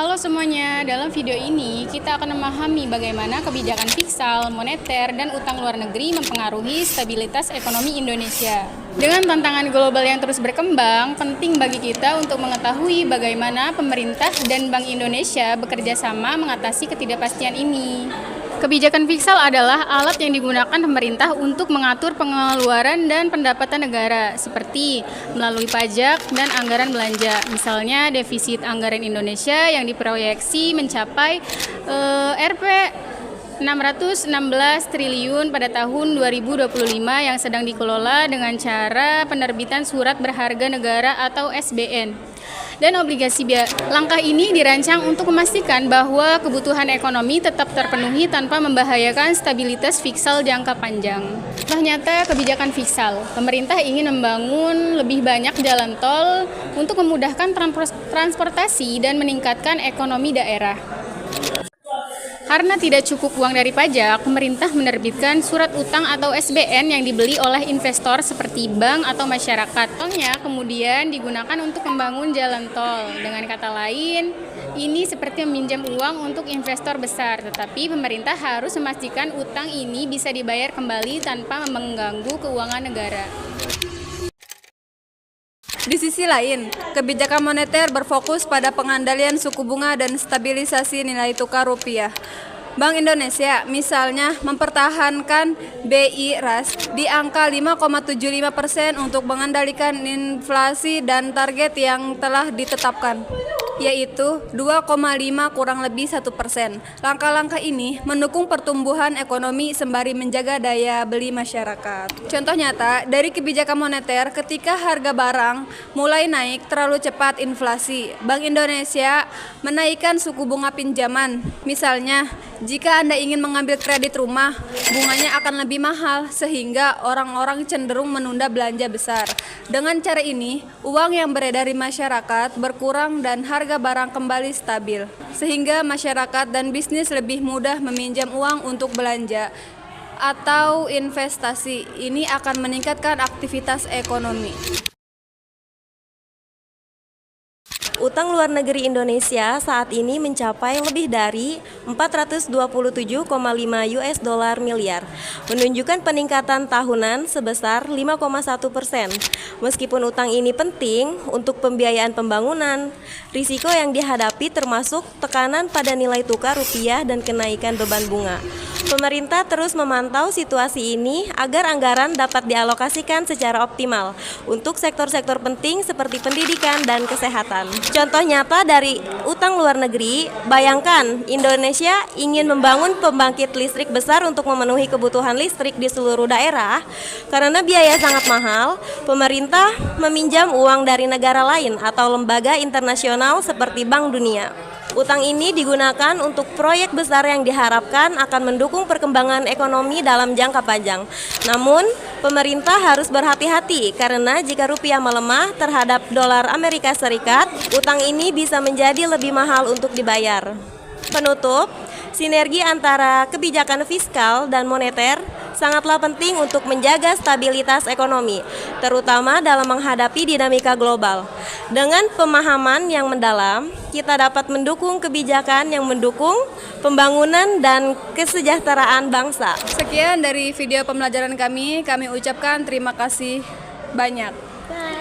Halo semuanya, dalam video ini kita akan memahami bagaimana kebijakan fiskal, moneter, dan utang luar negeri mempengaruhi stabilitas ekonomi Indonesia. Dengan tantangan global yang terus berkembang, penting bagi kita untuk mengetahui bagaimana pemerintah dan Bank Indonesia bekerja sama mengatasi ketidakpastian ini. Kebijakan fiskal adalah alat yang digunakan pemerintah untuk mengatur pengeluaran dan pendapatan negara, seperti melalui pajak dan anggaran belanja. Misalnya, defisit anggaran Indonesia yang diproyeksi mencapai Rp 616 triliun pada tahun 2025 yang sedang dikelola dengan cara penerbitan surat berharga negara atau SBN dan obligasi biaya. Langkah ini dirancang untuk memastikan bahwa kebutuhan ekonomi tetap terpenuhi tanpa membahayakan stabilitas fiskal jangka panjang. Setelah nyata kebijakan fiskal, pemerintah ingin membangun lebih banyak jalan tol untuk memudahkan transportasi dan meningkatkan ekonomi daerah. Karena tidak cukup uang dari pajak, pemerintah menerbitkan surat utang atau SBN yang dibeli oleh investor seperti bank atau masyarakat. Uangnya kemudian digunakan untuk membangun jalan tol. Dengan kata lain, ini seperti meminjam uang untuk investor besar, tetapi pemerintah harus memastikan utang ini bisa dibayar kembali tanpa mengganggu keuangan negara. Di sisi lain, kebijakan moneter berfokus pada pengendalian suku bunga dan stabilisasi nilai tukar rupiah. Bank Indonesia misalnya mempertahankan BI RAS di angka 5,75% untuk mengendalikan inflasi dan target yang telah ditetapkan, yaitu 2,5 kurang lebih 1%. Langkah-langkah ini mendukung pertumbuhan ekonomi sembari menjaga daya beli masyarakat. Contoh nyata dari kebijakan moneter, ketika harga barang mulai naik terlalu cepat inflasi, Bank Indonesia menaikkan suku bunga pinjaman. Misalnya, jika Anda ingin mengambil kredit rumah, bunganya akan lebih mahal sehingga orang-orang cenderung menunda belanja besar. Dengan cara ini, uang yang beredar di masyarakat berkurang dan harga barang kembali stabil, sehingga masyarakat dan bisnis lebih mudah meminjam uang untuk belanja atau investasi. Ini akan meningkatkan aktivitas ekonomi. Utang luar negeri Indonesia saat ini mencapai lebih dari 427,5 US dollar miliar, menunjukkan peningkatan tahunan sebesar 5,1%. Meskipun utang ini penting untuk pembiayaan pembangunan, risiko yang dihadapi termasuk tekanan pada nilai tukar rupiah dan kenaikan beban bunga. Pemerintah terus memantau situasi ini agar anggaran dapat dialokasikan secara optimal untuk sektor-sektor penting seperti pendidikan dan kesehatan. Contoh nyata dari utang luar negeri, bayangkan Indonesia ingin membangun pembangkit listrik besar untuk memenuhi kebutuhan listrik di seluruh daerah. Karena biaya sangat mahal, pemerintah meminjam uang dari negara lain atau lembaga internasional seperti Bank Dunia. Utang ini digunakan untuk proyek besar yang diharapkan akan mendukung perkembangan ekonomi dalam jangka panjang. Namun, pemerintah harus berhati-hati karena jika rupiah melemah terhadap dolar Amerika Serikat, utang ini bisa menjadi lebih mahal untuk dibayar. Penutup, sinergi antara kebijakan fiskal dan moneter sangatlah penting untuk menjaga stabilitas ekonomi, terutama dalam menghadapi dinamika global. Dengan pemahaman yang mendalam, kita dapat mendukung kebijakan yang mendukung pembangunan dan kesejahteraan bangsa. Sekian dari video pembelajaran kami ucapkan terima kasih banyak. Bye.